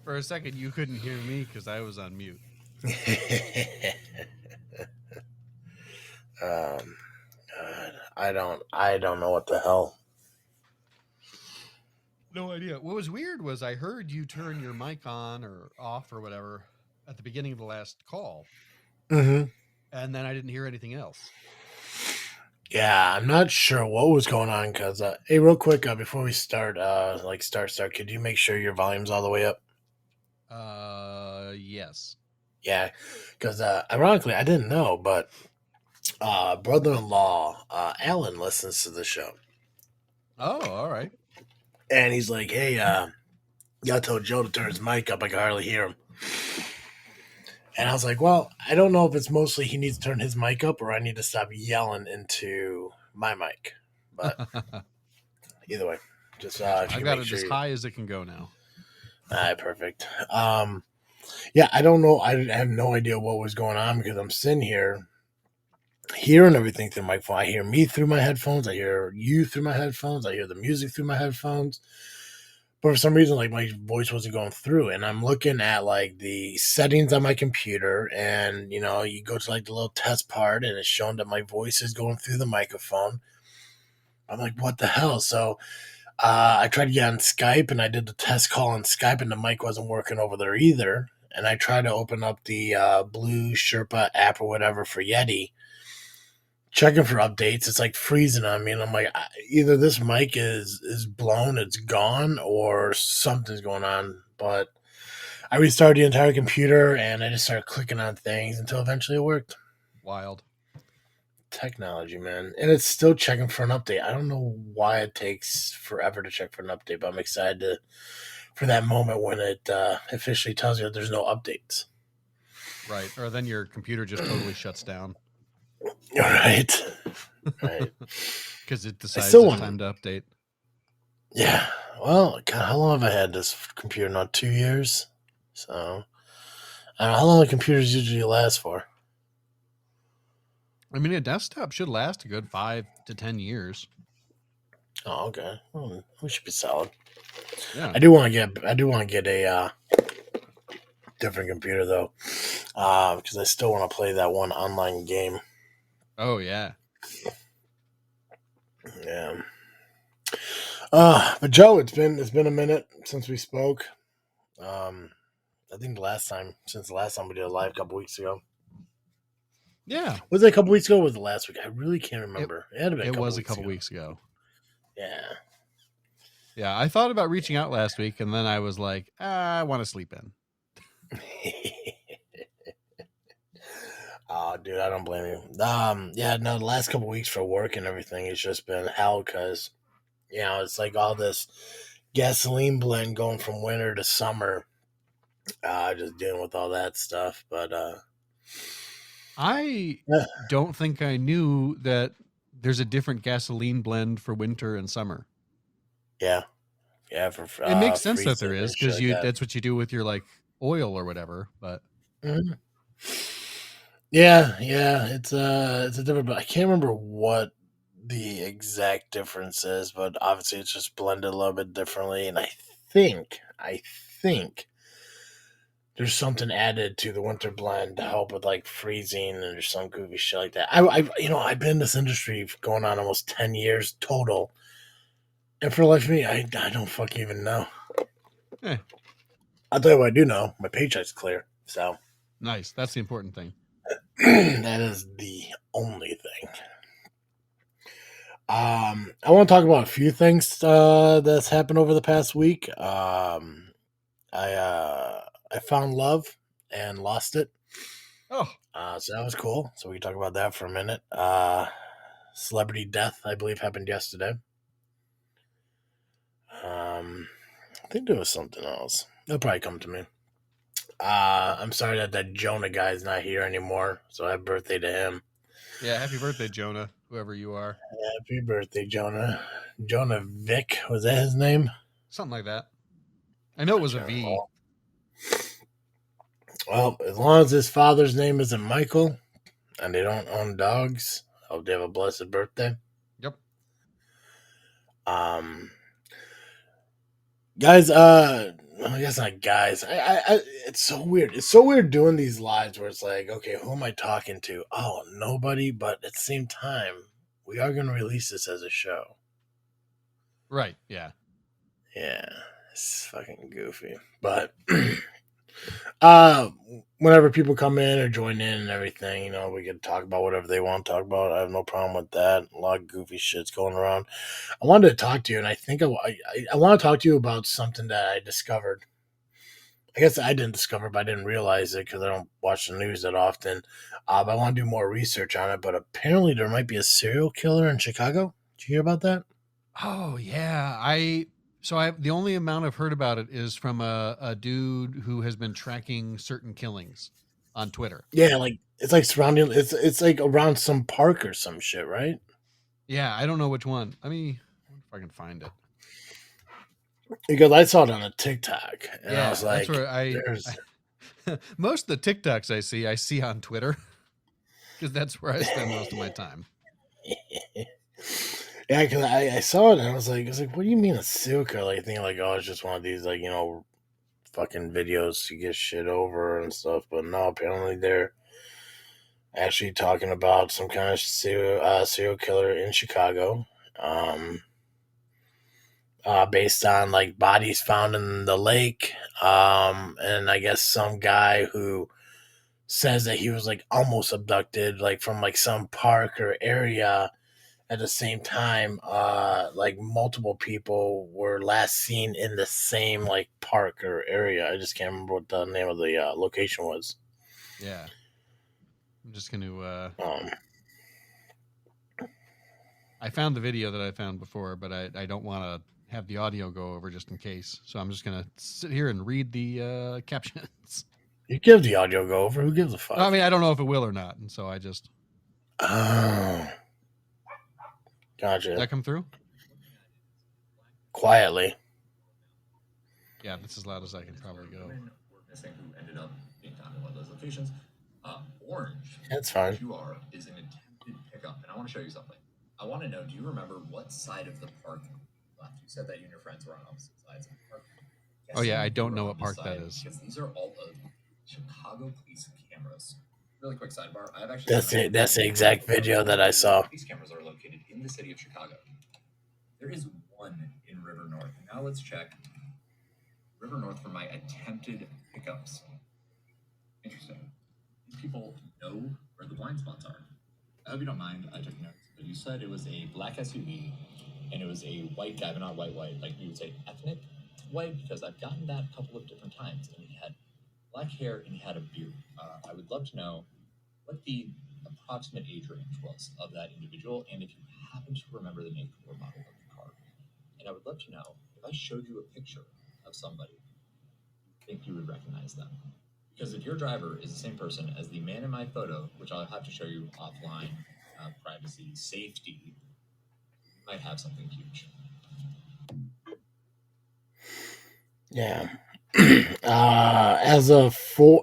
For a second, you couldn't hear me because I was on mute. God, I don't know what the hell. No idea. What was weird was I heard you turn your mic on or off or whatever at the beginning of the last call, Mm-hmm. and then I didn't hear anything else. Yeah, I'm not sure what was going on because, hey, real quick, before we start, could you make sure your volume's all the way up? Yes. Yeah, because ironically, I didn't know, but brother-in-law Alan listens to the show, Oh, all right. and he's like, "Hey, y'all told Joe to turn his mic up. I can hardly hear him." And I was like, "Well, I don't know if it's mostly he needs to turn his mic up, or I need to stop yelling into my mic." But either way, just Gotcha. if you I've can got make it sure as you. high as it can go now. All right, perfect. Yeah, I don't know. I have no idea what was going on because I'm sitting here hearing everything through my phone. I hear me through my headphones. I hear you through my headphones. I hear the music through my headphones. But for some reason, like my voice wasn't going through, and I'm looking at like the settings on my computer, and you go to like the little test part, and it's showing that my voice is going through the microphone. I'm like, what the hell? So I tried to get on Skype, and I did the test call on Skype, and the mic wasn't working over there either. And I tried to open up the Blue Sherpa app or whatever for Yeti, checking for updates. It's like freezing on me, and I'm like, either this mic is blown, it's gone, or something's going on. But I restarted the entire computer, and I just started clicking on things until eventually it worked. Wild. Technology, man. And it's still checking for an update. I don't know why it takes forever to check for an update, but I'm excited for that moment when it officially tells you that there's no updates. Right. Or then your computer just totally shuts down. Right. Right. Because it I decides still it's want. time to update. Yeah. Well, God, how long have I had this computer now? 2 years. So I don't know how long the computers usually last for. I mean, a desktop should last a good 5 to 10 years. Oh, okay. Well, we should be solid. Yeah. I do want to get a different computer though, because I still want to play that one online game. Oh, yeah. Yeah. But Joe, it's been a minute since we spoke. I think since the last time we did a live a couple weeks ago. Yeah. Was it a couple weeks ago or was it last week? I really can't It, remember. It had to be it was a couple weeks ago. Yeah. Yeah. I thought about reaching out last week, and then I was like, I want to sleep in. Oh, dude, I don't blame you. Yeah, no, the last couple weeks for work and everything has just been hell because, it's like all this gasoline blend going from winter to summer. Just dealing with all that stuff. But, I don't think I knew that there's a different gasoline blend for winter and summer. yeah. Yeah, for It makes sense that freezing there is and shit because like that. that's what you do with your like oil or whatever. But Mhm. Yeah, it's a different, but I can't remember what the exact difference is, but obviously it's just blended a little bit differently, and I think there's something added to the winter blend to help with like freezing and there's some goofy shit like that. I've been in this industry going on almost 10 years total, and for the life of me, I don't fucking even know. eh, I'll tell you what I do know: my paycheck's clear, so nice. That's the important thing. that is the only thing. I want to talk about a few things that's happened over the past week. I found love and lost it. Oh, So that was cool. So we can talk about that for a minute. Celebrity death, I believe, happened yesterday. I think there was something else. It'll probably come to me. I'm sorry that Jonah guy's not here anymore. So happy birthday to him. yeah. Happy birthday, Jonah, whoever you are. Happy birthday, Jonah. Jonah Vick, was that his name? Something like that. I know it was a V. Well, as long as his father's name isn't Michael and they don't own dogs, I hope they have a blessed birthday. Yep. Guys, I guess not guys. It's so weird. It's so weird doing these lives where it's like, okay, who am I talking to? Oh, nobody. But at the same time, we are going to release this as a show. Right. Yeah. Yeah, it's fucking goofy. But uh, whenever people come in or join in and everything, we can talk about whatever they want to talk about. I have no problem with that. A lot of goofy shit's going around. I wanted to talk to you, and I think I want to talk to you about something that I discovered. I guess I didn't discover, but I didn't realize it because I don't watch the news that often. But I want to do more research on it. But apparently, there might be a serial killer in Chicago. Did you hear about that? Oh yeah. I the only amount I've heard about it is from a dude who has been tracking certain killings on Twitter. Yeah, like it's like surrounding. It's like around some park or some shit, right? Yeah, I don't know which one. I wonder if I can find it. Because I saw it on a TikTok, and I was Yeah, that's like, where "There's." most of the TikToks I see on Twitter because that's where I spend most of my time. Yeah, because I saw it and I was like, what do you mean a serial killer? Like thinking like, oh, it's just one of these like fucking videos to get shit over and stuff. But no, apparently they're actually talking about some kind of serial killer in Chicago, um, based on like bodies found in the lake, and I guess some guy who says that he was like almost abducted, like from like some park or area. At the same time, like multiple people were last seen in the same like park or area. I just can't remember what the name of the location was. Yeah, I'm just going to. Um, I found the video that I found before, but I don't want to have the audio go over just in case. So I'm just going to sit here and read the captions. you give the audio go over. Who gives a fuck? I mean, I don't know if it will or not, and so I just. Oh, Did gotcha. that come through? Quietly. Yeah, that's as loud as I can probably go. Missing who ended up being found in one of those locations. Orange. That's fine. You are is an attempted pickup, and I want to show you something. I want to know. Do you remember what side of the park you left? You said that you and your friends were on opposite sides of the park. Oh yeah, I don't You know were what on park this that side is. because these are all of Chicago police cameras. Really quick sidebar. I've actually That's it. That's the exact video that I saw. These cameras are located in the city of Chicago. There is one in River North. Now let's check River North for my attempted pickups. Interesting. These people know where the blind spots are. I hope you don't mind. I took notes, but you said it was a black SUV and it was a white guy, but not white, like you would say ethnic white, because I've gotten that a couple of different times. And he had black hair and he had a beard. I would love to know what the approximate age range was of that individual, and if you happen to remember the make or model of the car. And I would love to know if I showed you a picture of somebody, you think you would recognize them. Because if your driver is the same person as the man in my photo, which I'll have to show you offline, privacy, safety, you might have something huge. Yeah. As of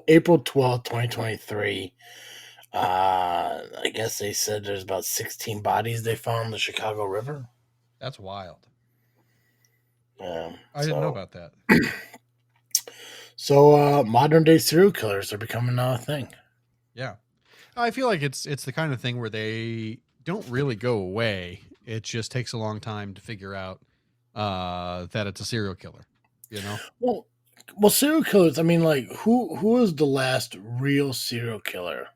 April 12th, 2023, I guess they said there's about 16 bodies they found in the Chicago River. That's wild. Yeah. I didn't know about that. So modern day serial killers are becoming a thing. Yeah, I feel like it's the kind of thing where they don't really go away. It just takes a long time to figure out that it's a serial killer. You know? Well, serial killers. I mean, like who was the last real serial killer?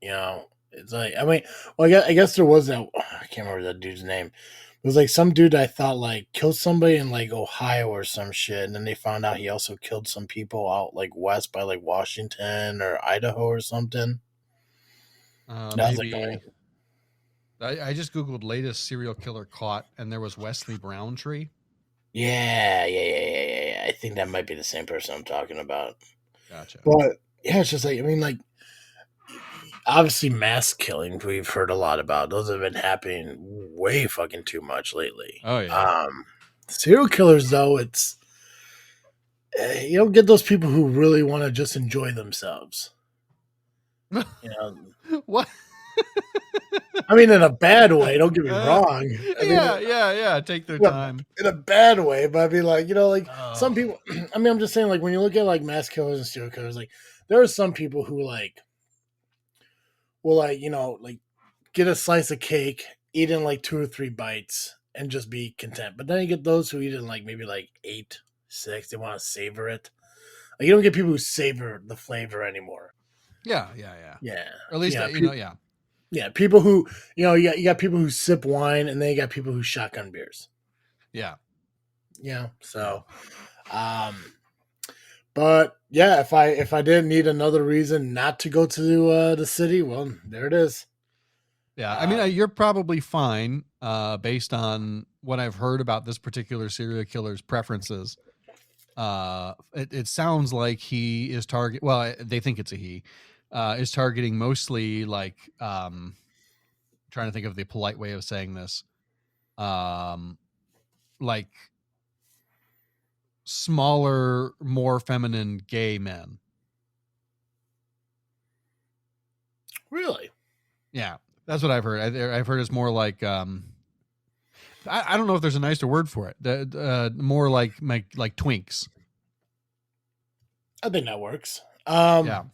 It's like I mean, well, I guess there was that. I can't remember that dude's name. It was like some dude I thought like killed somebody in like Ohio or some shit, and then they found out he also killed some people out like west by like Washington or Idaho or something. Maybe. I just googled latest serial killer caught, and there was Wesley Browntree. Yeah. I think that might be the same person I'm talking about. Gotcha. But yeah, it's just like I mean, like obviously mass killings we've heard a lot about. Those have been happening way fucking too much lately. Oh yeah. Serial killers though, it's you don't get those people who really want to just enjoy themselves. What? I mean, in a bad way. Don't get me wrong. I mean, yeah. Take their time in a bad way. But I mean, like, like some people. I mean, I'm just saying, like, when you look at like mass killers and serial killers, like there are some people who like will like like get a slice of cake, eat in like 2 or 3 bites, and just be content. But then you get those who eat in like maybe like 8, 6. They want to savor it. Like, you don't get people who savor the flavor anymore. Yeah. Or at least Yeah, people who you got people who sip wine, and then you got people who shotgun beers. Yeah. So, but yeah, if I didn't need another reason not to go to the city, well, there it is. Yeah, I mean, you're probably fine based on what I've heard about this particular serial killer's preferences. It sounds like he is well, they think it's a he, is targeting mostly like, trying to think of the polite way of saying this, like smaller, more feminine gay men. Really? Yeah, that's what I've heard. I've heard it's more like, I don't know if there's a nicer word for it. More like twinks. I think that works. Yeah.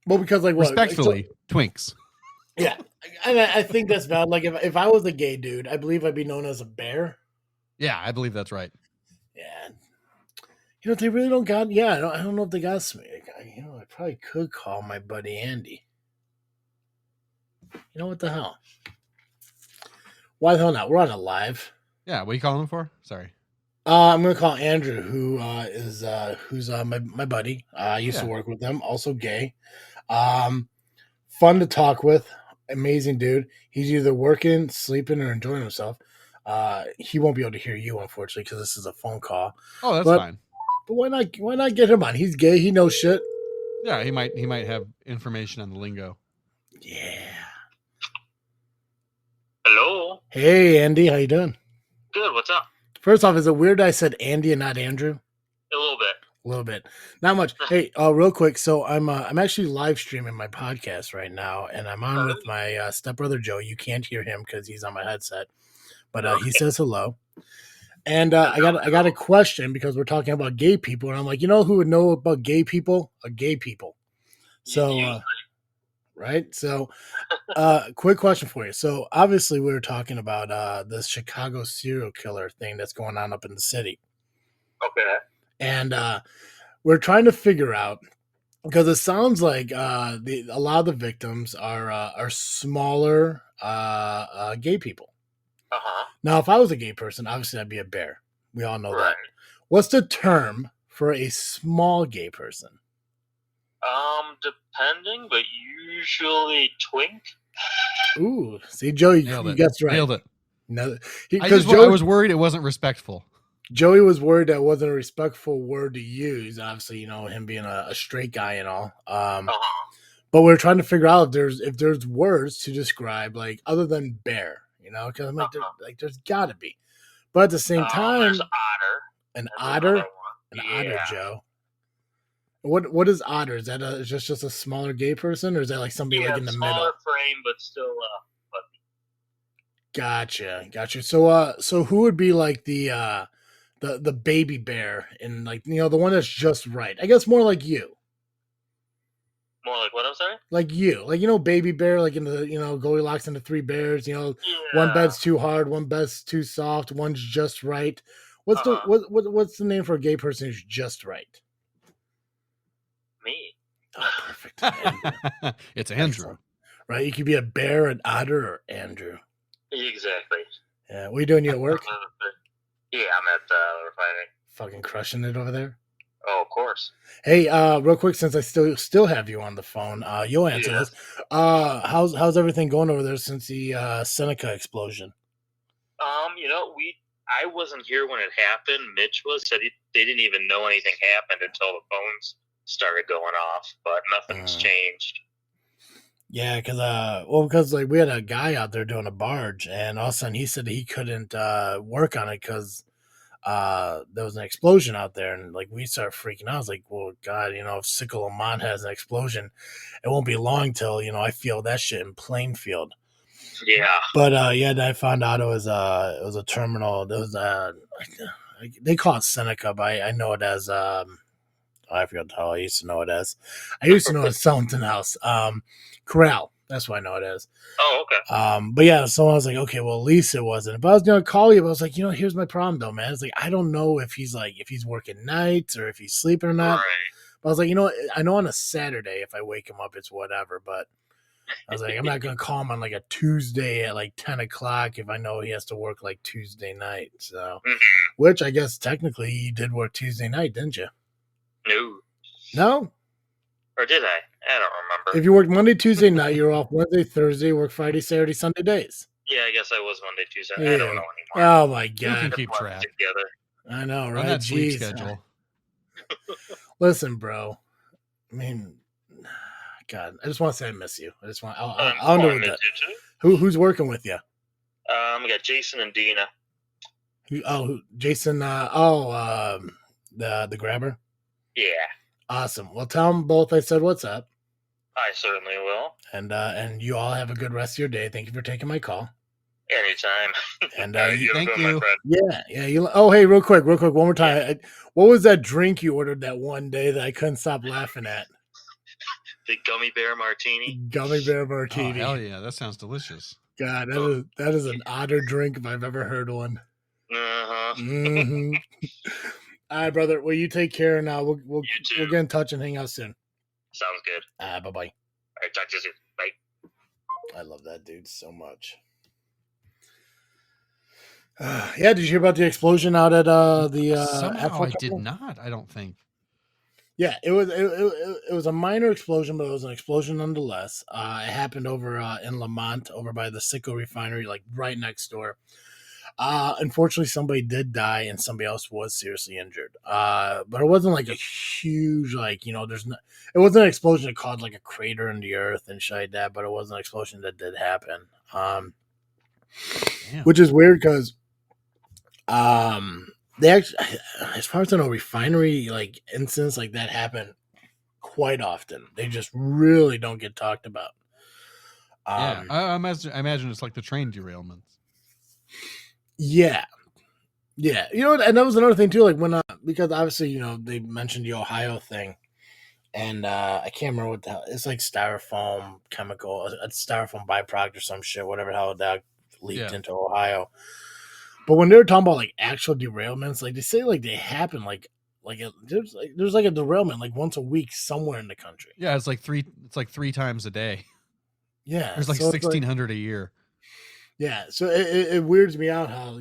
Well, because like what? Respectfully, twinks. Yeah, and I think that's valid. Like if I was a gay dude, I believe I'd be known as a bear. Yeah, I believe that's right. Yeah. They really don't got. Yeah, I don't know if they got some. I probably could call my buddy Andy. What the hell? Why the hell not? We're on a live. Yeah, what are you calling him for? Sorry. I'm gonna call Andrew, who's my buddy. I used to work with them. Also gay. Fun to talk with. Amazing dude. He's either working, sleeping, or enjoying himself. He won't be able to hear you, unfortunately, because this is a phone call. Oh, that's fine. But why not get him on? He's gay. He knows shit. Yeah, he might have information on the lingo. Yeah. Hello. Hey, Andy. How you doing? Good. What's up? First off, is it weird I said Andy and not Andrew? A little bit. A little bit. Not much. Hey, real quick. So I'm actually live streaming my podcast right now, and I'm on with my stepbrother Joe. You can't hear him because he's on my headset, but he says hello. And I got a question because we're talking about gay people, and I'm like, who would know about gay people? Gay people. So, right. So, quick question for you. So, obviously, we were talking about this Chicago serial killer thing that's going on up in the city. Okay. And we're trying to figure out, because it sounds like a lot of the victims are smaller gay people. Uh-huh. Now, if I was a gay person, obviously I'd be a bear. We all know that. What's the term for a small gay person? Depending, but usually twink. Ooh, see, Joey, you guessed right. Nailed it. No, I was worried it wasn't respectful. Joey was worried that wasn't a respectful word to use. Obviously, him being a straight guy and all. But we're trying to figure out if there's words to describe, like, other than bear. Because I'm like, there's got to be. But at the same time, there's otter. An otter, otter, Joe. What is otter? Is that just a smaller gay person, or is that like somebody like in the middle? Smaller frame, but still. Gotcha. So who would be like the baby bear, and like the one that's just right? I guess more like you. More like what? I'm sorry. Like you, baby bear, like in the Goldilocks and the Three Bears. One bed's too hard, one bed's too soft, one's just right. What's what's the name for a gay person who's just right? Me. Oh, perfect. It's Andrew. Right? You could be a bear, an otter, or Andrew. Exactly. Yeah. What are you doing? You at work? Yeah, I'm at the refinery. Fucking crushing it over there. Oh, of course. Hey, real quick, since I still have you on the phone, you'll answer this. How's everything going over there since the Seneca explosion? I wasn't here when it happened. Mitch said they didn't even know anything happened until the phones started going off, but nothing's changed. Yeah, because like we had a guy out there doing a barge, and all of a sudden he said he couldn't work on it because there was an explosion out there, and like we started freaking out. I was like, well, God, if Lemont has an explosion, it won't be long till I feel that shit in Plainfield. Yeah. But I found out it was a terminal. There was they call it Seneca, but I know it as I forgot how I used to know it as. I used to know it as something else. Corral. That's what I know it as. Oh, okay. But yeah, so I was like, okay, well, at least it wasn't. But I was gonna call you, but I was like, here's my problem though, man. It's like I don't know if he's working nights or if he's sleeping or not. Right. But I was like, I know on a Saturday if I wake him up, it's whatever. But I was like, I'm not gonna call him on like a Tuesday at like 10 o'clock if I know he has to work like Tuesday night. So, which I guess technically you did work Tuesday night, didn't you? No. Or did I? I don't remember. If you worked Monday, Tuesday night, you're off Wednesday, Thursday, work Friday, Saturday, Sunday days. Yeah, I guess I was Monday, Tuesday. Yeah. I don't know anymore. Oh my god! You can keep track. Together. I know, right? Run that sleep Jeez. schedule. Listen, bro. I mean, God, I just want to say I miss you. I just want. I'll know that. Who's working with you? We got Jason and Dina. Jason. The grabber. Yeah. Awesome. Well, tell them both I said what's up. I certainly will. And you all have a good rest of your day. Thank you for taking my call. Anytime. And thank you. Yeah. Hey, real quick, one more time. Yeah. What was that drink you ordered that one day that I couldn't stop laughing at? The gummy bear martini. Gummy bear martini. Oh, hell yeah, that sounds delicious. God, that is an otter drink if I've ever heard one. Uh-huh. Mm-hmm. All right, brother. Well, you take care now. We'll get in touch and hang out soon. Sounds good. Bye-bye. All right, talk to you soon. Bye. I love that dude so much. Yeah, did you hear about the explosion out at the somehow I did not, I don't think. Yeah, it was a minor explosion, but it was an explosion nonetheless. It happened over in Lemont, over by the Sicko refinery, like right next door. Unfortunately, somebody did die and somebody else was seriously injured. But it wasn't like a huge, like, it wasn't an explosion that caused like a crater in the earth and shit like that, but it was an explosion that did happen. Which is weird because they actually, as far as I know, refinery like incidents like that happen quite often. They just really don't get talked about. Yeah, I imagine it's like the train derailments. Yeah. And that was another thing too. Like when because obviously they mentioned the Ohio thing, and I can't remember what the hell it's like, styrofoam chemical, a styrofoam byproduct or some shit, whatever the hell that leaked into Ohio. But when they were talking about like actual derailments, like they say like they happen there's like a derailment like once a week somewhere in the country. Yeah, it's like three times a day. Yeah, there's like 1,600 a year. Yeah, so it weirds me out how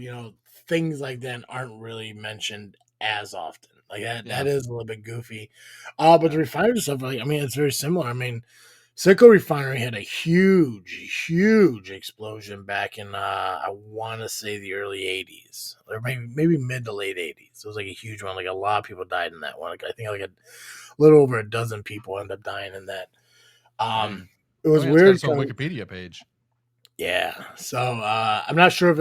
things like that aren't really mentioned as often. Like that is a little bit goofy. But the refinery stuff, like, I mean, it's very similar. I mean, Sicko Refinery had a huge explosion back in I want to say the early 80s, or maybe mid to late 80s. It was like a huge one. Like a lot of people died in that one. Like I think like a little over a dozen people ended up dying in that. It was weird. It's on Wikipedia page. Yeah, so I'm not sure if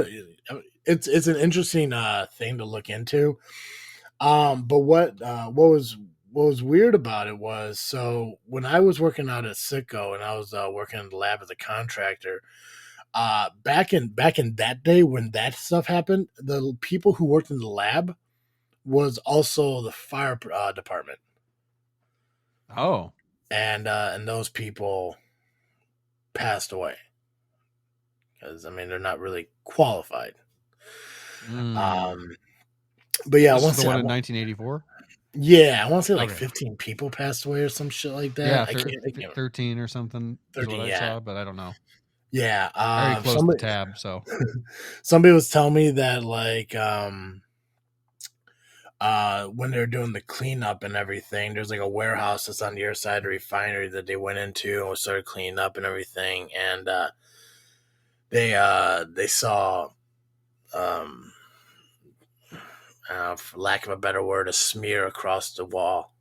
it's an interesting thing to look into. But what was weird about it was, so when I was working out at Sicko and I was working in the lab as a contractor, back in that day when that stuff happened, the people who worked in the lab was also the fire department. Oh, and those people passed away because I mean they're not really qualified. But yeah, this is the one in 1984. Yeah, I want to say like 15 people passed away or some shit like that. Yeah, I can't 13 or something. 13, is what I saw, but I don't know. Yeah, very close to the tab. So somebody was telling me that like when they're doing the cleanup and everything, there's like a warehouse that's on the other side of the refinery that they went into and started cleaning up and everything, and they saw for lack of a better word, a smear across the wall.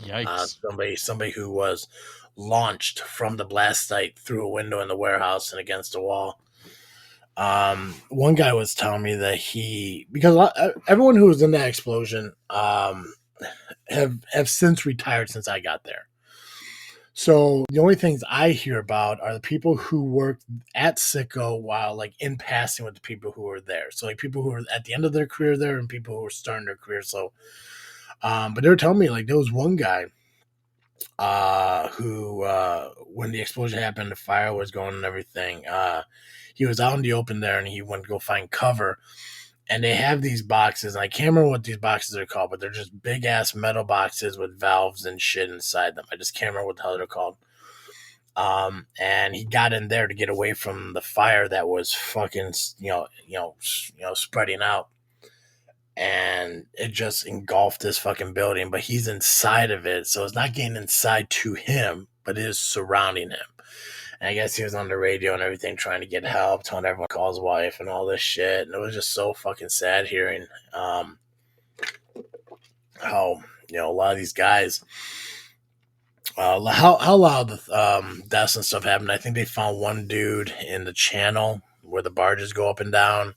Yikes! Somebody who was launched from the blast site through a window in the warehouse and against the wall. One guy was telling me that because everyone who was in that explosion have since retired since I got there. So the only things I hear about are the people who worked at Sicko while like in passing with the people who were there. So like people who were at the end of their career there and people who were starting their career. So, but they were telling me like there was one guy who when the explosion happened, the fire was going and everything. He was out in the open there and he went to go find cover. And they have these boxes. And I can't remember what these boxes are called, but they're just big ass metal boxes with valves and shit inside them. I just can't remember what the hell they're called. And he got in there to get away from the fire that was fucking, spreading out. And it just engulfed this fucking building, but he's inside of it. So it's not getting inside to him, but it is surrounding him. And I guess he was on the radio and everything trying to get help, telling everyone to call his wife and all this shit. And it was just so fucking sad hearing how, a lot of these guys, how loud the deaths and stuff happened. I think they found one dude in the channel where the barges go up and down.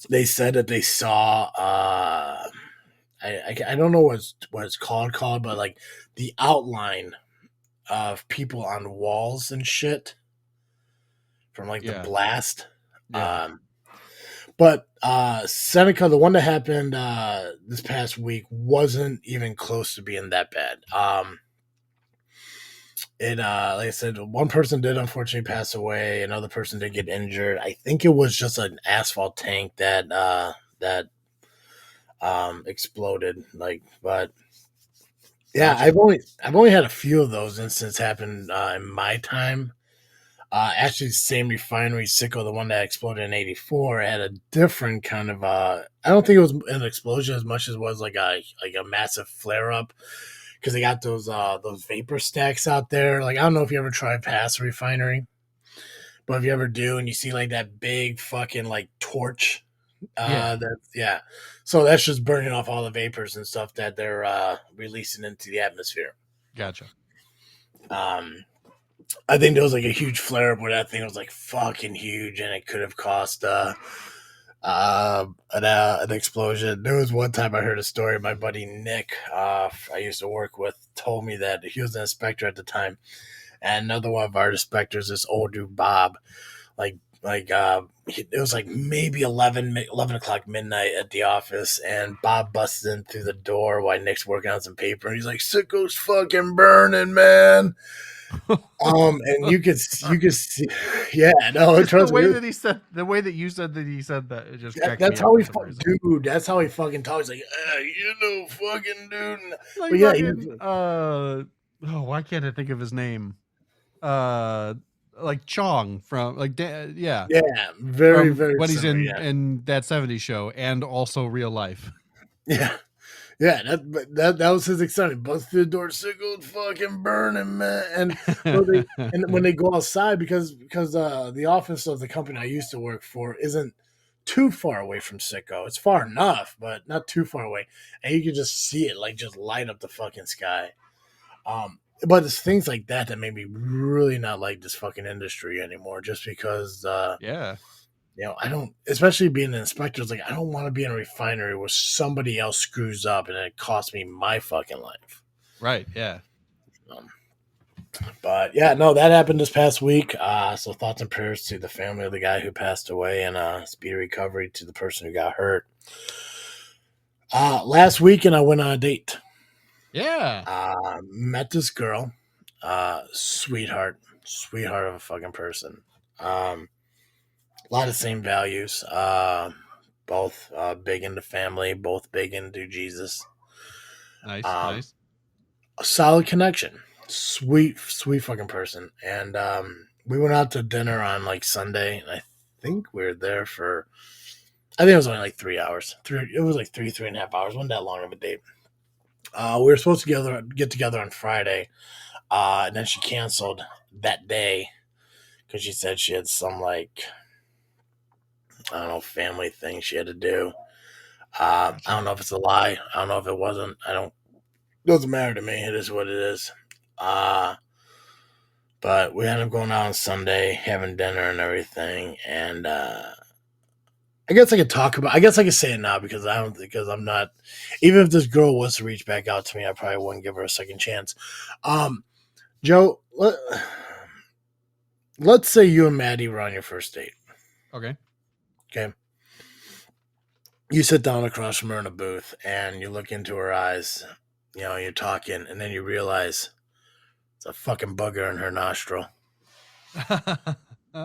They said that they saw I don't know what it's called, but like the outline of people on walls and shit from like the blast. Yeah. But Seneca, the one that happened this past week, wasn't even close to being that bad. It like I said, one person did unfortunately pass away, another person did get injured. I think it was just an asphalt tank that exploded. But yeah, I've only had a few of those incidents happen in my time. Actually, the same refinery, Sicko, the one that exploded in '84, had a different kind of. I don't think it was an explosion as much as it was like a massive flare up, because they got those vapor stacks out there. Like I don't know if you ever tried past a refinery, but if you ever do, and you see like that big fucking like torch. So that's just burning off all the vapors and stuff that they're releasing into the atmosphere. Gotcha. I think there was like a huge flare up where that thing was like fucking huge, and it could have cost an explosion. There was one time I heard a story. My buddy Nick, I used to work with, told me that he was an inspector at the time, and another one of our inspectors, this old dude Bob, it was like maybe 11 o'clock midnight at the office, and Bob busted in through the door while Nick's working on some paper, and he's like, "Sicko's fucking burning, man." And you could see, yeah, no, the way that you said that, it just that's how dude. That's how he fucking talks. Like, fucking dude. Like, but yeah, why can't I think of his name? Like Chong from very very when he's in that '70s show, and also real life. Yeah, that was his excitement. Bust through the door, Sicko fucking burning, man. And when they go outside, because the office of the company I used to work for isn't too far away from Sicko. It's far enough, but not too far away. And you can just see it like just light up the fucking sky. But it's things like that made me really not like this fucking industry anymore, just because I don't, especially being an inspector, it's like I don't want to be in a refinery where somebody else screws up and it costs me my fucking life. Right, yeah. But yeah, no, that happened this past week. So thoughts and prayers to the family of the guy who passed away, and speedy recovery to the person who got hurt. Last weekend I went on a date. Yeah. Met this girl. Sweetheart of a fucking person. A lot of same values. Both big into family, both big into Jesus. Nice. A solid connection. Sweet fucking person. And we went out to dinner on like Sunday, and I think we were there for, I think it was only like 3 hours. It was like 3.5 hours. Wasn't that long of a date. We were supposed to get together on Friday, and then she canceled that day because she said she had some like, I don't know, family thing she had to do. I don't know if it's a lie. I don't know if it wasn't. Doesn't matter to me. It is what it is. But we ended up going out on Sunday, having dinner and everything. And I guess I could talk about. I guess I could say it now because I'm not. Even if this girl was to reach back out to me, I probably wouldn't give her a second chance. Joe, let's say you and Maddie were on your first date. Okay. Okay. You sit down across from her in a booth and you look into her eyes. You know, you're talking, and then you realize it's a fucking booger in her nostril.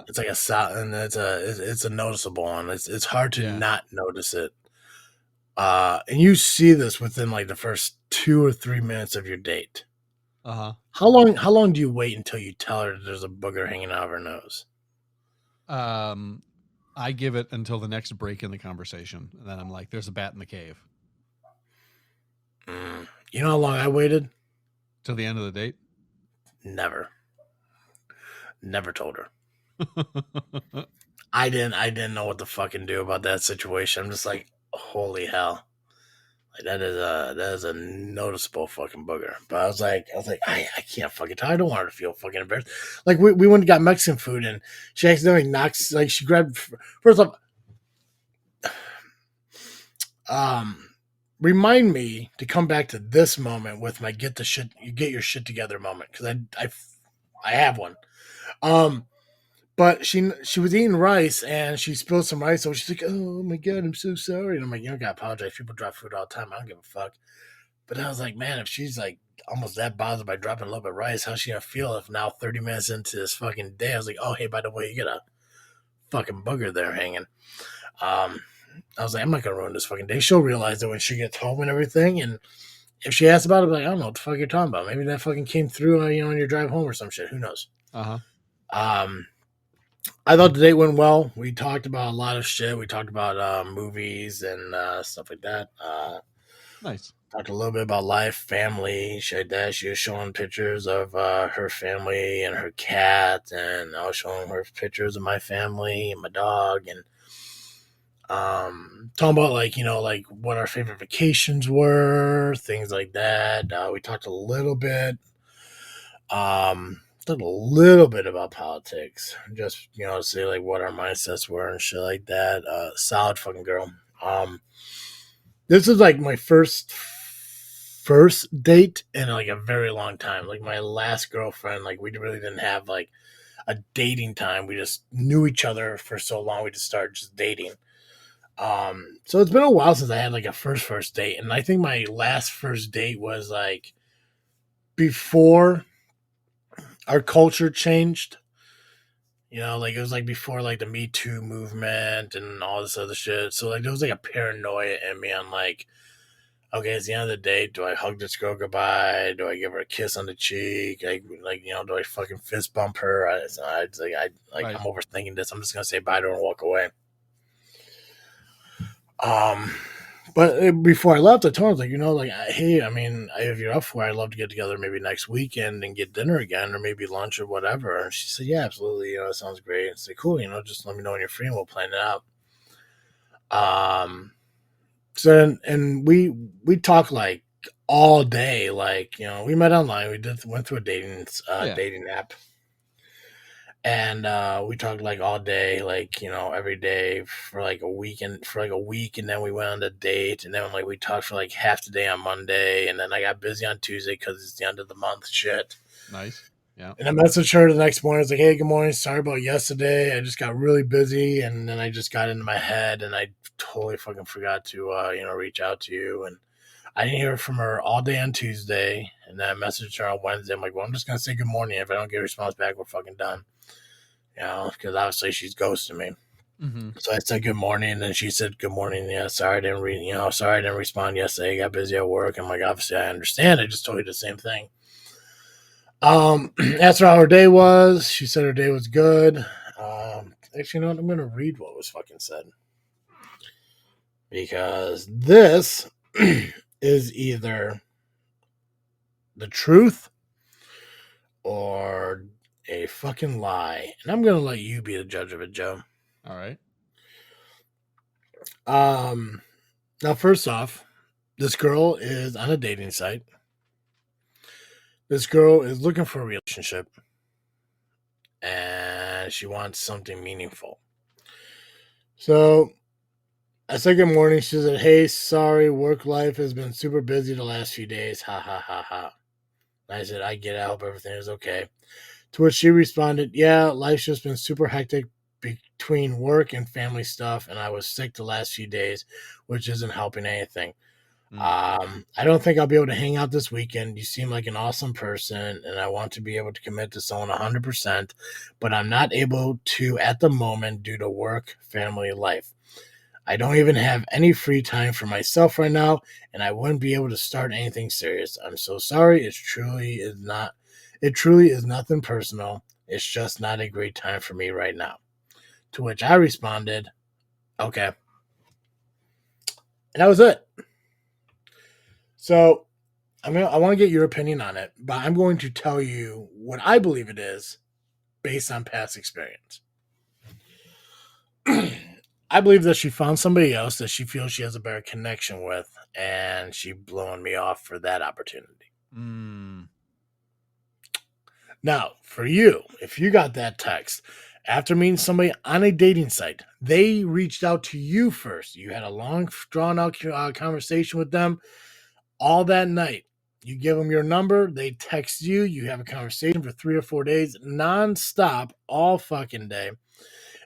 It's like a sound, and it's a noticeable one. It's hard to not notice it. And you see this within like the first 2 or 3 minutes of your date. How long do you wait until you tell her there's a booger hanging out of her nose? I give it until the next break in the conversation, and then I'm like, "There's a bat in the cave." You know how long I waited? Till the end of the date? Never told her. I didn't know what to fucking do about that situation. I'm just like, holy hell. Like that is a noticeable fucking booger. But I was like, I can't fucking tell. I don't want her to feel fucking embarrassed. Like we went and got Mexican food and she accidentally knocks, like she grabbed, first off, remind me to come back to this moment with my get your shit together moment. Cause I have one. But she was eating rice and she spilled some rice. So she's like, "Oh my God, I'm so sorry." And I'm like, "You don't gotta apologize. People drop food all the time. I don't give a fuck." But I was like, man, if she's like almost that bothered by dropping a little bit of rice, how's she gonna feel if now 30 minutes into this fucking day, I was like, "Oh, hey, by the way, you got a fucking booger there hanging." I was like, I'm not gonna ruin this fucking day. She'll realize it when she gets home and everything. And if she asks about it, I'll be like, "I don't know what the fuck you're talking about. Maybe that fucking came through, on your drive home or some shit. Who knows?" I thought the date went well. We talked about a lot of shit. We talked about movies and stuff like that. Nice. Talked a little bit about life, family, shit like that. She was showing pictures of her family and her cat, and I was showing her pictures of my family and my dog, and talking about like what our favorite vacations were, things like that. We talked a little bit. Talked a little bit about politics, just say like what our mindsets were and shit like that. Solid fucking girl. This is like my first date in like a very long time. Like my last girlfriend, like we really didn't have like a dating time. We just knew each other for so long. We just started just dating. So it's been a while since I had like a first date, and I think my last first date was like before our culture changed. Like it was like before like the Me Too movement and all this other shit. So like there was like a paranoia in me on like, okay, at the end of the day, do I hug this girl goodbye? Do I give her a kiss on the cheek? Do I fucking fist bump her? I'm overthinking this. I'm just gonna say bye to her and walk away. But before I left, I told her, hey, I mean, if you're up for it, I'd love to get together maybe next weekend and get dinner again, or maybe lunch or whatever. And she said, yeah, absolutely. It sounds great. And I said, cool. Just let me know when you're free and we'll plan it out. So, and we talked like all day. Like, we met online. We went through a dating app. And we talked like all day, like every day for like a week, and then we went on a date, and then like we talked for like half the day on Monday, and then I got busy on Tuesday because it's the end of the month. Shit. Nice. Yeah. And I messaged her the next morning. I was like, hey, good morning. Sorry about yesterday. I just got really busy, and then I just got into my head, and I totally fucking forgot to reach out to you. And I didn't hear from her all day on Tuesday, and then I messaged her on Wednesday. I'm like, well, I'm just gonna say good morning. If I don't get a response back, we're fucking done. Because obviously she's ghosting me. Mm-hmm. So I said good morning, and then she said good morning. Yeah, sorry I didn't respond yesterday. I got busy at work. I'm like, obviously I understand. I just told you the same thing. Asked her how her day was. She said her day was good. Actually, I'm gonna read what was fucking said, because this is either the truth or a fucking lie, and I'm gonna let you be the judge of it, Joe. All right. Now, first off, this girl is on a dating site. This girl is looking for a relationship, and she wants something meaningful. So I said good morning. She said, "Hey, sorry, work life has been super busy the last few days. Ha ha ha ha." And I said, "I get it. I hope everything is okay." To which she responded, "Yeah, life's just been super hectic between work and family stuff, and I was sick the last few days, which isn't helping anything. I don't think I'll be able to hang out this weekend. You seem like an awesome person, and I want to be able to commit to someone 100%, but I'm not able to at the moment due to work, family, life. I don't even have any free time for myself right now, and I wouldn't be able to start anything serious. I'm so sorry. It truly is nothing personal. It's just not a great time for me right now." To which I responded, "Okay." And that was it. So I want to get your opinion on it, but I'm going to tell you what I believe it is based on past experience. I believe that she found somebody else that she feels she has a better connection with, and she blowing me off for that opportunity. Now, for you, if you got that text after meeting somebody on a dating site, they reached out to you first. You had a long, drawn-out conversation with them all that night. You give them your number, they text you, you have a conversation for 3 or 4 days, nonstop, all fucking day.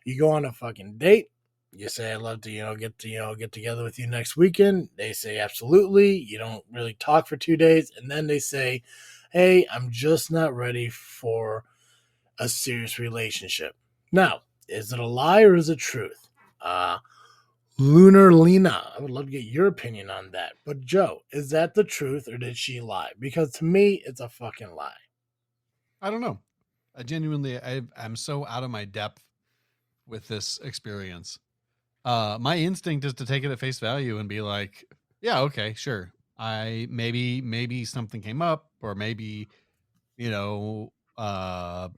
You go on a fucking date. You say, "I'd love to, get together with you next weekend." They say, "Absolutely." You don't really talk for 2 days, and then they say, "Hey, I'm just not ready for a serious relationship." Now, is it a lie or is it truth? Lunar Lena, I would love to get your opinion on that. But Joe, is that the truth or did she lie? Because to me, it's a fucking lie. I don't know. I genuinely, I'm so out of my depth with this experience. My instinct is to take it at face value and be like, yeah, okay, sure. Maybe something came up, or maybe, I don't know.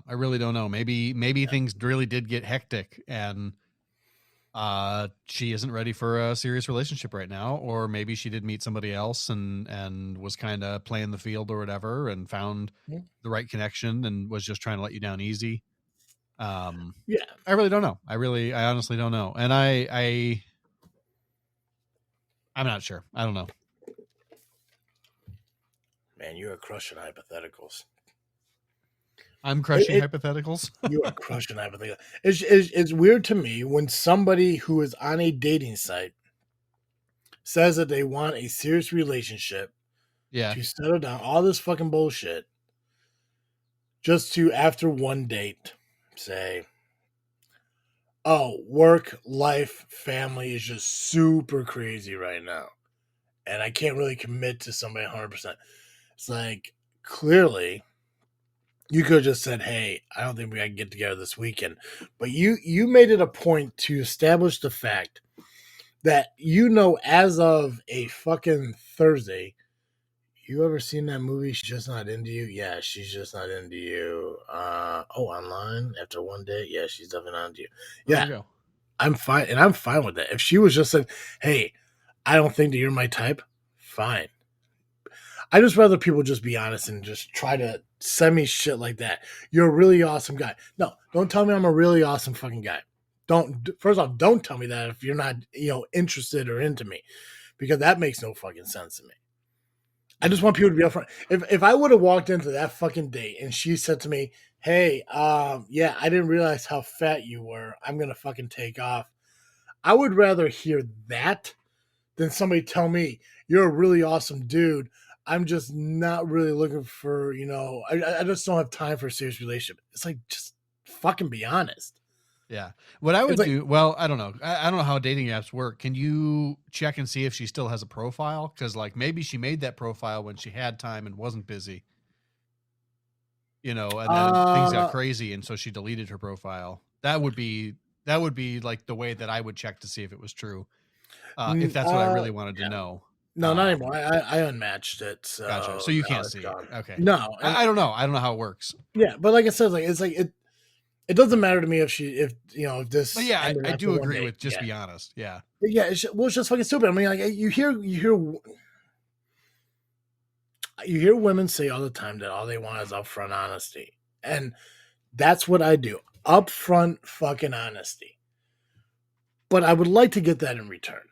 I really don't know. Maybe things really did get hectic and she isn't ready for a serious relationship right now, or maybe she did meet somebody else and was kind of playing the field or whatever and found the right connection and was just trying to let you down easy. Yeah, I really don't know. I honestly don't know. And I'm not sure. I don't know. Man, you are crushing hypotheticals. I'm crushing hypotheticals. You are crushing hypotheticals. It's weird to me when somebody who is on a dating site says that they want a serious relationship, to settle down, all this fucking bullshit, just to, after one date, say, "Oh, work, life, family is just super crazy right now, and I can't really commit to somebody 100%. It's like, clearly, you could have just said, "Hey, I don't think we can get together this weekend." But you made it a point to establish the fact that, as of a fucking Thursday, you ever seen that movie, She's Just Not Into You? Yeah, she's just not into you. Online after one day? Yeah, she's definitely not into you. Yeah, you I'm fine. And I'm fine with that. If she was just said, "Hey, I don't think that you're my type," fine. I just rather people just be honest and just try to send me shit like that. "You're a really awesome guy." No, don't tell me I'm a really awesome fucking guy. First off, don't tell me that if you're not, interested or into me, because that makes no fucking sense to me. I just want people to be upfront. If I would have walked into that fucking date and she said to me, "Hey, yeah, I didn't realize how fat you were. I'm gonna fucking take off," I would rather hear that than somebody tell me, "You're a really awesome dude. I'm just not really looking for, I just don't have time for a serious relationship." It's like, just fucking be honest. Yeah. What I would do, well, I don't know. I don't know how dating apps work. Can you check and see if she still has a profile? Because maybe she made that profile when she had time and wasn't busy. And then things got crazy, and so she deleted her profile. That would be like the way that I would check to see if it was true. If that's what I really wanted to know. No, not anymore. I unmatched it. So gotcha. So you can't see it. Okay. No, I don't know. I don't know how it works. Yeah, but like I said, it doesn't matter to me if this. But yeah, I do agree with just be honest. Yeah. Yeah, it's just fucking stupid. I mean, like, you hear women say all the time that all they want is upfront honesty, and that's what I do. Upfront fucking honesty. but I would like to get that in return.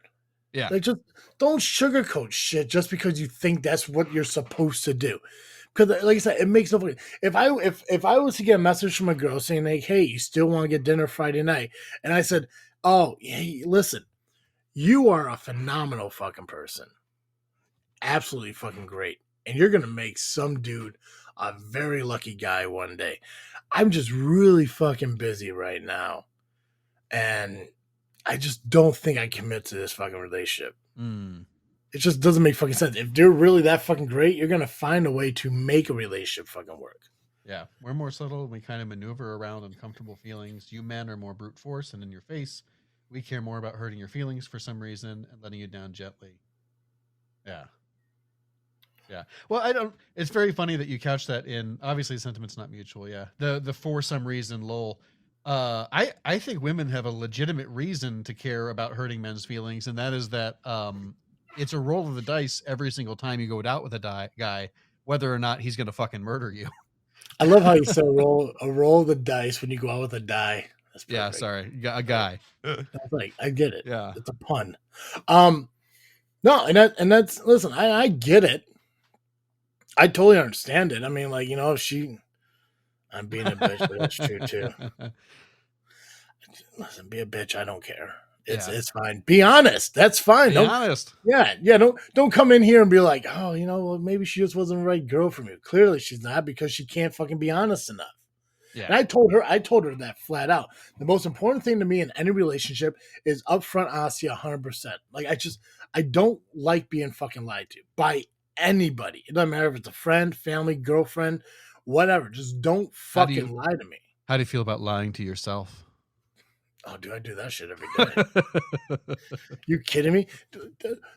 Yeah. Like, just don't sugarcoat shit just because you think that's what you're supposed to do. Because, like I said, it makes no. If I was to get a message from a girl saying like, "Hey, you still want to get dinner Friday night?" and I said, "Oh, hey, listen, you are a phenomenal fucking person, absolutely fucking great, and you're gonna make some dude a very lucky guy one day. I'm just really fucking busy right now, and I just don't think I commit to this fucking relationship." It just doesn't make fucking sense. If they're really that fucking great, you're gonna find a way to make a relationship fucking work. Yeah, we're more subtle. We kind of maneuver around uncomfortable feelings. You men are more brute force and in your face. We care more about hurting your feelings for some reason and letting you down gently. Yeah. Yeah. Well, I don't. It's very funny that you couch that in. Obviously, sentiment's not mutual. Yeah. The for some reason, lol. I think women have a legitimate reason to care about hurting men's feelings, and that is that it's a roll of the dice every single time you go out with a guy, whether or not he's going to fucking murder you. I love how you said a roll of the dice when you go out with a die. That's perfect. Yeah, sorry, a guy. That's like, I get it. Yeah, it's a pun. No, and that's listen. I get it. I totally understand it. I mean, like, I'm being a bitch, but that's true too. Listen, be a bitch. I don't care. It's fine. Be honest. That's fine. Be honest. Yeah. Don't come in here and be like, oh, well, maybe she just wasn't the right girl for me. Clearly, she's not, because she can't fucking be honest enough. Yeah. And I told her that flat out. The most important thing to me in any relationship is upfront honesty, 100%. Like, I don't like being fucking lied to by anybody. It doesn't matter if it's a friend, family, girlfriend, whatever. Just don't fucking lie to me. How do you feel about lying to yourself? Oh, dude, I do that shit every day. You kidding me?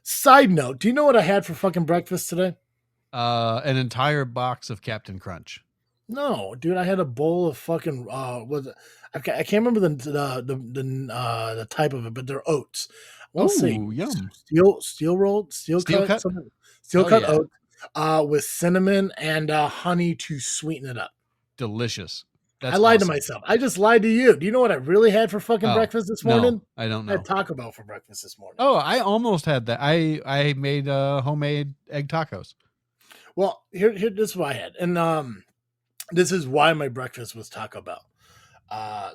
Side note, do you know what I had for fucking breakfast today? An entire box of Captain Crunch. No, dude, I had a bowl of fucking I can't remember the type of it, but they're oats. Oh, yum! Steel cut oats with cinnamon and honey to sweeten it up. Delicious. I lied to myself. I just lied to you. Do you know what I really had for fucking breakfast this morning? No, I don't know. I had Taco Bell for breakfast this morning. Oh, I almost had that. I made homemade egg tacos. Well, here this is what I had, and this is why my breakfast was Taco Bell.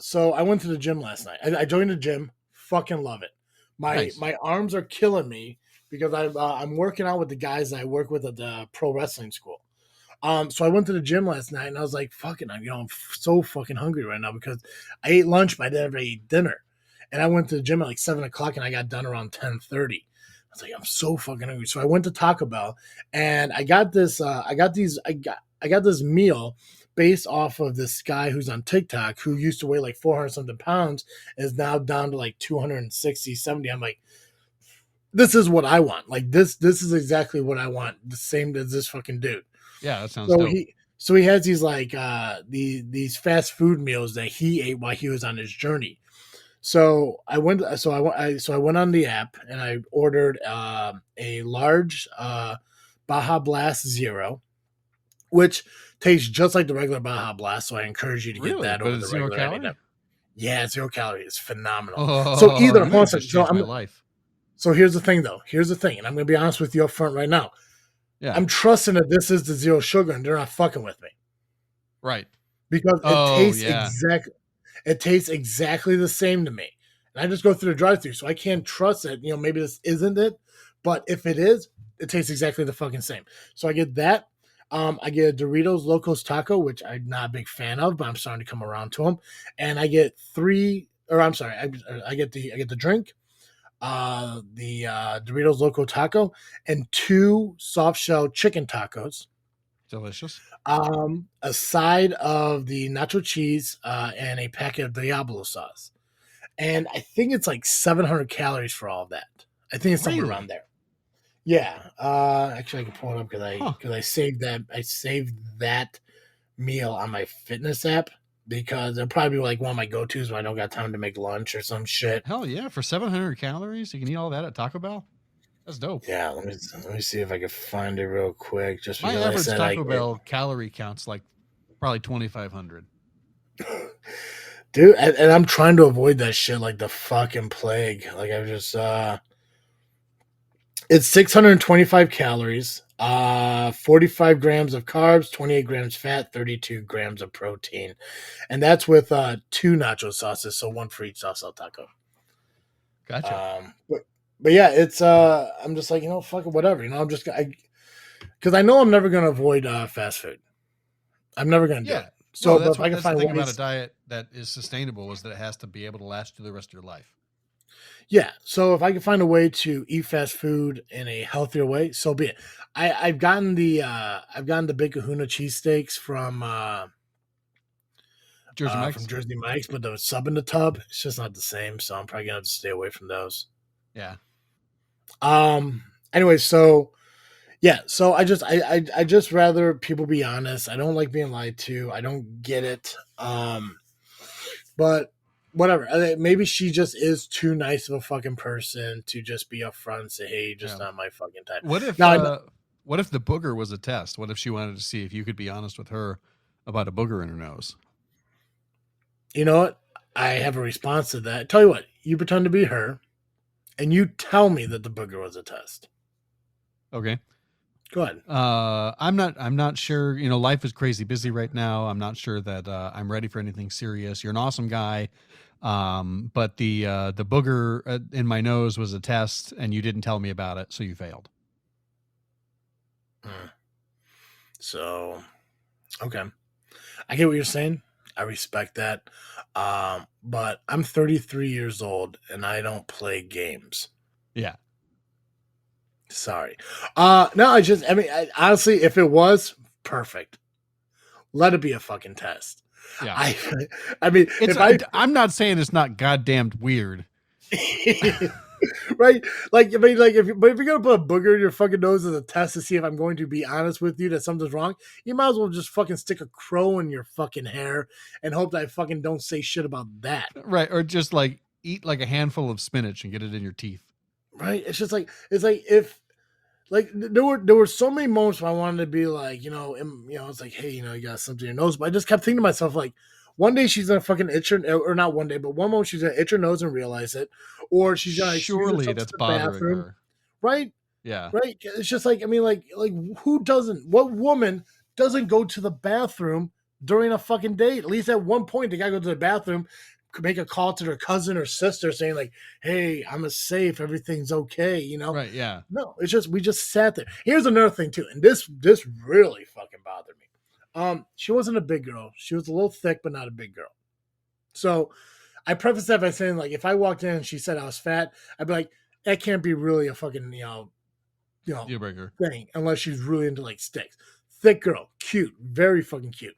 So I went to the gym last night. I joined the gym. Fucking love it. My arms are killing me because I'm working out with the guys that I work with at the pro wrestling school. So I went to the gym last night and I was like, fucking, I'm so fucking hungry right now because I ate lunch, but I didn't ever eat dinner. And I went to the gym at like 7:00 and I got done around 10:30. I was like, I'm so fucking hungry. So I went to Taco Bell and I got this, I got this meal based off of this guy who's on TikTok who used to weigh like 400 something pounds, is now down to like 260, 70. I'm like, this is what I want. Like this is exactly what I want. The same as this fucking dude. Yeah, that sounds dope. So he has these like these fast food meals that he ate while he was on his journey. So I went on the app and I ordered a large Baja Blast Zero, which tastes just like the regular Baja Blast. So I encourage you to get that over the regular. 0 calorie? Yeah, 0 calorie. It's phenomenal. So either So here's the thing, though. Here's the thing, and I'm going to be honest with you up front right now. Yeah. I'm trusting that this is the 0 sugar and they're not fucking with me. Right. Because it tastes exactly the same to me. And I just go through the drive-thru, so I can't trust it. Maybe this isn't it, but if it is, it tastes exactly the fucking same. So I get that. I get a Doritos Locos Taco, which I'm not a big fan of, but I'm starting to come around to them. And I get I get the drink, the Doritos Loco Taco, and 2 soft shell chicken tacos. Delicious. A side of the nacho cheese, and a packet of Diablo sauce. And I think it's like 700 calories for all of that. I think it's somewhere around there. Yeah. Actually, I can pull it up because I saved that. I saved that meal on my fitness app because it'll probably be like one of my go-tos when I don't got time to make lunch or some shit. Hell yeah! For 700 calories, you can eat all that at Taco Bell. That's dope. Yeah. Let me see if I can find it real quick. Just my average Taco Bell calorie count's like probably 2,500. Dude, and I'm trying to avoid that shit like the fucking plague. Like I just it's 625 calories, 45 grams of carbs, 28 grams fat, 32 grams of protein. And that's with 2 nacho sauces, so one for each salsa taco. Gotcha. But yeah, it's I'm just like, fuck it, whatever. I'm just because I know I'm never gonna avoid fast food. I'm never gonna do it. So that's if I can find the thing ways, about a diet that is sustainable is that it has to be able to last you the rest of your life. yeah. So if I can find a way to eat fast food in a healthier way, so be it. I've gotten the Big Kahuna cheesesteaks from Jersey Mike's, but the sub in the tub, it's just not the same. So I'm probably gonna have to stay away from those. Yeah. Anyway, so yeah, so I just rather people be honest. I don't like being lied to. I don't get it. But whatever. Maybe she just is too nice of a fucking person to just be upfront and say, "Hey, just not my fucking type." What if what if the booger was a test? What if she wanted to see if you could be honest with her about a booger in her nose? You know what? I have a response to that. Tell you what, you pretend to be her, and you tell me that the booger was a test. Okay. Go ahead. I'm not sure. Life is crazy busy right now. I'm not sure that I'm ready for anything serious. You're an awesome guy, but the booger in my nose was a test, and you didn't tell me about it, so you failed. So, okay, I get what you're saying. I respect that, but I'm 33 years old and I don't play games. Yeah. Sorry. No, honestly, if it was perfect, let it be a fucking test. Yeah. I mean, I'm not saying it's not goddamn weird. Right? Like, if you're gonna put a booger in your fucking nose as a test to see if I'm going to be honest with you that something's wrong, you might as well just fucking stick a crow in your fucking hair and hope that I fucking don't say shit about that. Right. Or just like eat like a handful of spinach and get it in your teeth. Right? It's like if like there were so many moments where I wanted to be like, it's like, hey, you got something in your nose, but I just kept thinking to myself, like, one day she's gonna fucking itch her, or not one day, but one moment she's gonna itch her nose and realize it, or she's gonna surely that's bothering her, right? Yeah, right. It's just like, I mean, like who doesn't? What woman doesn't go to the bathroom during a fucking date? At least at one point, they gotta go to the bathroom, make a call to their cousin or sister saying like, "Hey, I'm safe, everything's okay," Right? Yeah. No, it's just we just sat there. Here's another thing too, and this really fucking bothered me. She wasn't a big girl. She was a little thick, but not a big girl. So I prefaced that by saying, like, if I walked in and she said I was fat, I'd be like, that can't be really a fucking deal breaker thing unless she's really into like sticks. Thick girl, cute, very fucking cute.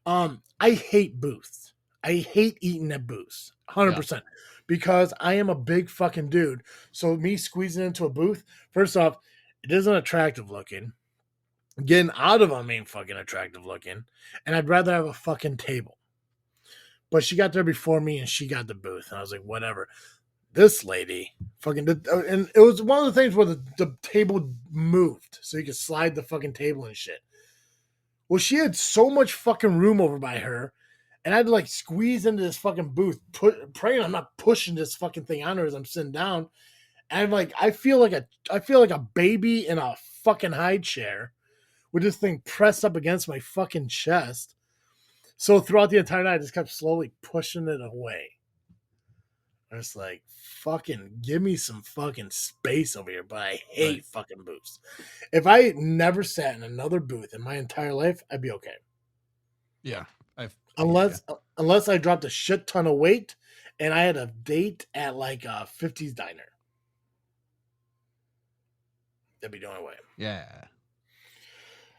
I hate booths. I hate eating at booths, 100%, because I am a big fucking dude. So me squeezing into a booth, first off, it isn't attractive looking. Getting out of them ain't fucking attractive looking, and I'd rather have a fucking table. But she got there before me, and she got the booth, and I was like, whatever. This lady fucking and it was one of the things where the table moved, so you could slide the fucking table and shit. Well, she had so much fucking room over by her, and I had to like squeeze into this fucking booth, praying I'm not pushing this fucking thing on her as I'm sitting down. And I'm like, I feel like a baby in a fucking high chair with this thing pressed up against my fucking chest. So throughout the entire night, I just kept slowly pushing it away. I was like, fucking give me some fucking space over here, but I hate fucking booths. If I never sat in another booth in my entire life, I'd be okay. Yeah. Unless I dropped a shit ton of weight and I had a date at like a 50s diner. That'd be the only way. Yeah.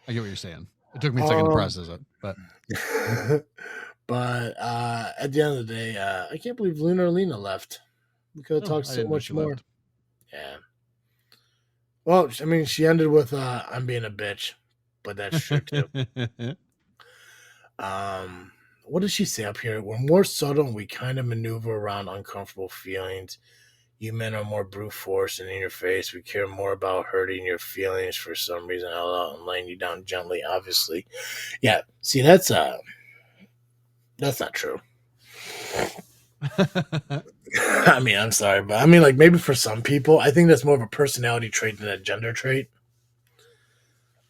I get what you're saying. It took me a second to process it, but but at the end of the day, I can't believe Lena left. We could have talked so much more. Left. Yeah. Well, I mean, she ended with I'm being a bitch, but that's true too. What does she say up here? We're more subtle and we kind of maneuver around uncomfortable feelings. You men are more brute force and in your face. We care more about hurting your feelings for some reason and laying you down gently, obviously. Yeah, see, that's not true. I mean, I'm sorry, but I mean, like, maybe for some people, I think that's more of a personality trait than a gender trait.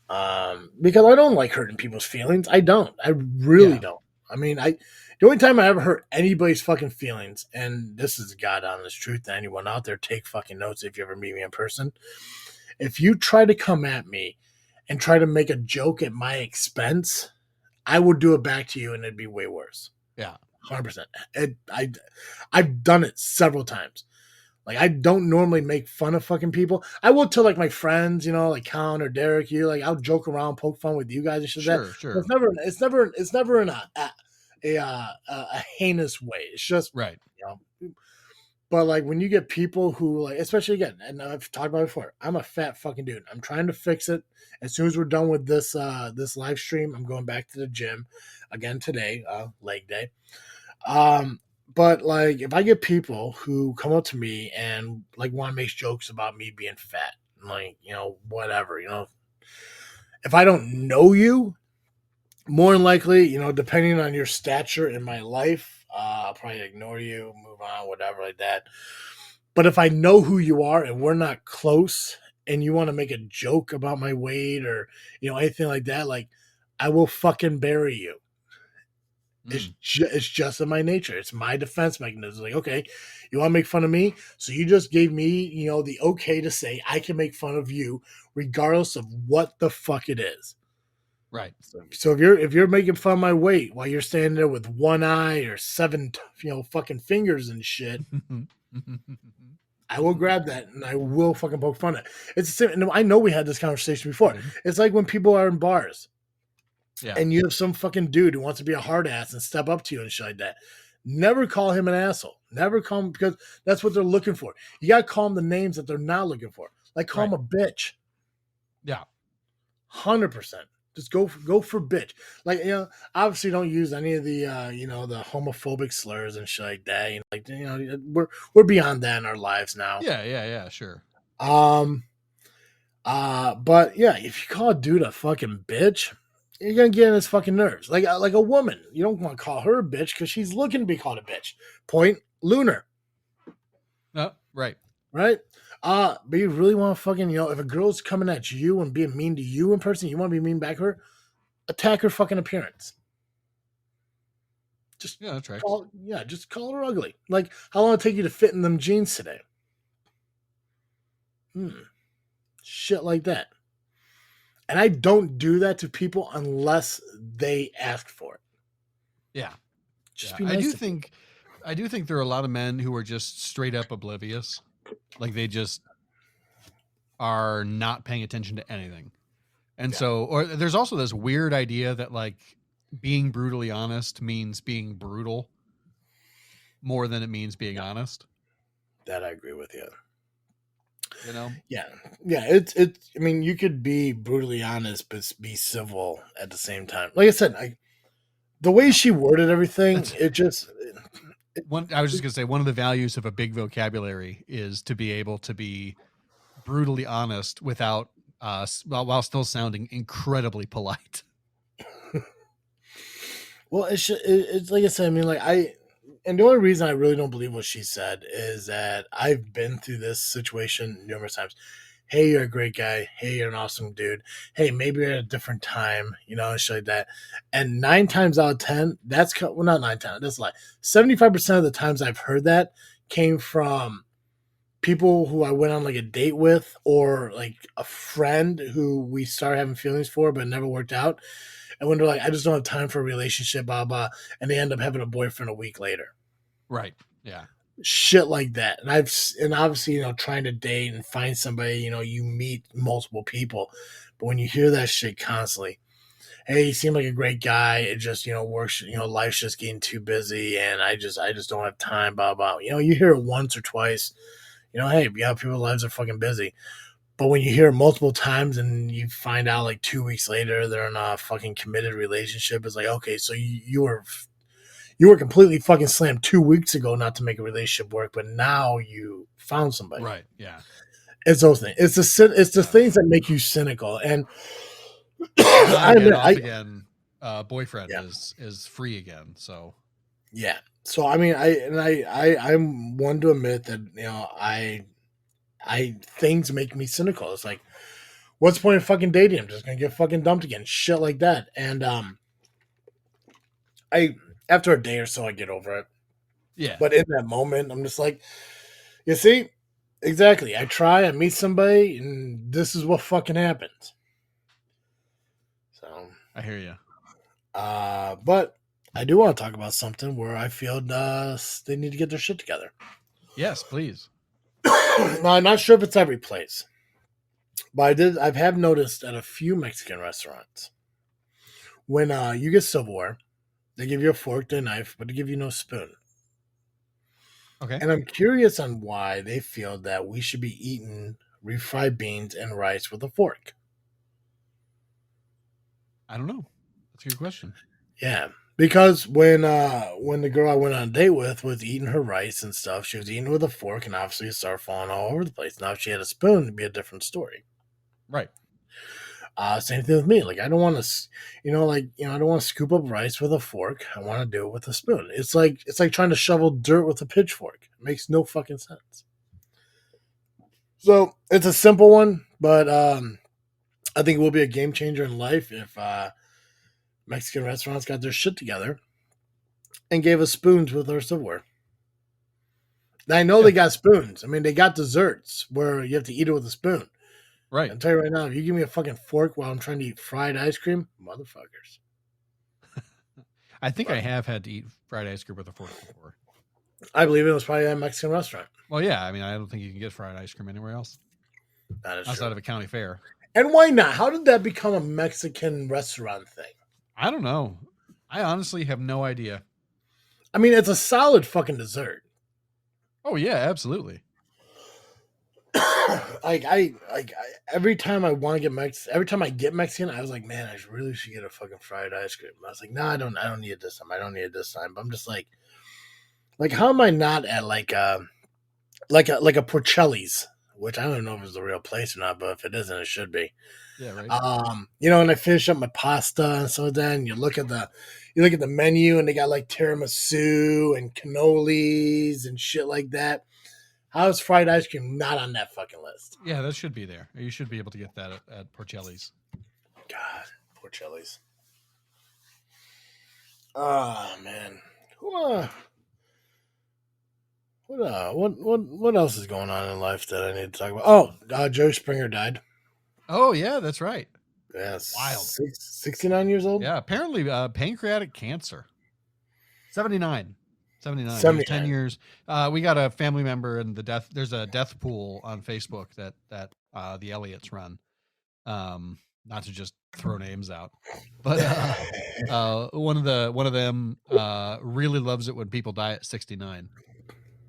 Because I don't like hurting people's feelings. I don't. I really don't. I mean, the only time I ever hurt anybody's fucking feelings, and this is God honest truth to anyone out there, take fucking notes if you ever meet me in person. If you try to come at me and try to make a joke at my expense, I would do it back to you, and it'd be way worse. Yeah, 100%. I've done it several times. Like, I don't normally make fun of fucking people. I will to like my friends, you know, like Colin or Derek. You like, I'll joke around, poke fun with you guys and shit. Sure. It's never in a heinous way. It's just right. You know. But like when you get people who like, especially again, and I've talked about it before, I'm a fat fucking dude. I'm trying to fix it. As soon as we're done with this this live stream, I'm going back to the gym again today, leg day. But like if I get people who come up to me and like want to make jokes about me being fat, like, you know, whatever, you know, if I don't know you, more than likely, you know, depending on your stature in my life, I'll probably ignore you, move on, whatever like that. But if I know who you are and we're not close and you want to make a joke about my weight or, you know, anything like that, like I will fucking bury you. It's just in my nature. It's my defense mechanism. Like, okay, you want to make fun of me? So you just gave me, you know, the okay to say I can make fun of you regardless of what the fuck it is. Right. So if you're making fun of my weight while you're standing there with one eye or 7, you know, fucking fingers and shit, I will grab that and I will fucking poke fun at it. It's the same. And I know we had this conversation before. It's like when people are in bars. Yeah. And you have some fucking dude who wants to be a hard ass and step up to you and shit like that. Never call him an asshole. Never call him, because that's what they're looking for. You gotta call them the names that they're not looking for. Like call him a bitch. Yeah. 100%. Just go for bitch. Like, you know, obviously don't use any of the you know, the homophobic slurs and shit like that. You know, like, you know, we're beyond that in our lives now. Yeah, sure. But yeah, if you call a dude a fucking bitch, you're gonna get on his fucking nerves. Like a woman, you don't want to call her a bitch because she's looking to be called a bitch. Point lunar. Right. But you really want to fucking, you know, if a girl's coming at you and being mean to you in person, you want to be mean back to her, attack her fucking appearance. Just that's right. Just call her ugly. Like, how long it take you to fit in them jeans today? Shit like that. And I don't do that to people unless they ask for it. Yeah. Nice. I do think there are a lot of men who are just straight up oblivious. Like they just are not paying attention to anything. And so, or there's also this weird idea that like being brutally honest means being brutal more than it means being honest. That I agree with you. You know? Yeah. It's. I mean, you could be brutally honest, but be civil at the same time. Like I said, the way she worded everything, I was just gonna say one of the values of a big vocabulary is to be able to be brutally honest without while still sounding incredibly polite. Well, it's like I said. I mean, like and the only reason I really don't believe what she said is that I've been through this situation numerous times. Hey, you're a great guy. Hey, you're an awesome dude. Hey, maybe you're at a different time, you know, and shit like that. And 9 times out of 10, not 9 times, that's a lie. 75% of the times I've heard that came from people who I went on like a date with, or like a friend who we started having feelings for, but it never worked out. And when they're like, I just don't have time for a relationship, blah, blah. And they end up having a boyfriend a week later. Right. Yeah. Shit like that. And obviously, you know, trying to date and find somebody, you know, you meet multiple people. But when you hear that shit constantly, hey, you seem like a great guy. It just, you know, works, you know, life's just getting too busy and I just don't have time, blah, blah. You know, you hear it once or twice, you know, hey, yeah, people's lives are fucking busy. But when you hear it multiple times and you find out like 2 weeks later they're in a fucking committed relationship, it's like, okay, so you were completely fucking slammed 2 weeks ago not to make a relationship work, but now you found somebody. Right. Yeah. It's those things. It's the things that make you cynical. And boyfriend is free again. So yeah. So I mean, I'm one to admit that I things make me cynical. It's like, what's the point of fucking dating? I'm just gonna get fucking dumped again, shit like that. And I after a day or so, I get over it. Yeah. But in that moment, I'm just like, you see, exactly. I try, I meet somebody, and this is what fucking happens. So I hear you. But I do want to talk about something where I feel they need to get their shit together. Yes, please. Now, I'm not sure if it's every place, but I have noticed at a few Mexican restaurants when you get silverware, they give you a fork and a knife, but they give you no spoon. Okay. And I'm curious on why they feel that we should be eating refried beans and rice with a fork. I don't know. That's a good question. Yeah, because when the girl I went on a date with was eating her rice and stuff, she was eating with a fork, and obviously it started falling all over the place. Now, if she had a spoon, it'd be a different story. Right. Same thing with me. Like, I don't want to, I don't want to scoop up rice with a fork. I want to do it with a spoon. It's like trying to shovel dirt with a pitchfork. It makes no fucking sense. So it's a simple one, but I think it will be a game changer in life if Mexican restaurants got their shit together and gave us spoons with our silverware. I know they got spoons. I mean, they got desserts where you have to eat it with a spoon. Right. I'll tell you right now, if you give me a fucking fork while I'm trying to eat fried ice cream, motherfuckers. I think I have had to eat fried ice cream with a fork before. I believe it was probably a Mexican restaurant. Well, yeah. I mean, I don't think you can get fried ice cream anywhere else outside of a county fair. And why not? How did that become a Mexican restaurant thing? I don't know. I honestly have no idea. I mean, it's a solid fucking dessert. Oh yeah, absolutely. Every time I want to get every time I get Mexican, I was like, man, I really should get a fucking fried ice cream. I was like, no, I don't need it this time. I don't need it this time. But I'm just like, how am I not at like a Pochelli's, which I don't know if it's the real place or not, but if it isn't, it should be. Yeah, right. And I finish up my pasta, and so then you look at the menu, and they got like tiramisu and cannolis and shit like that. How is fried ice cream not on that fucking list? Yeah, that should be there. You should be able to get that at Pochelli's. God, Pochelli's. Oh man. What else is going on in life that I need to talk about? Oh, Joe Springer died. Oh yeah, that's right. Yes. Wild. 69 years old? Yeah, apparently pancreatic cancer. 79. 79. 10 years. We got a family member in the death. There's a death pool on Facebook that the Elliots run. Not to just throw names out, but one of them really loves it when people die at 69.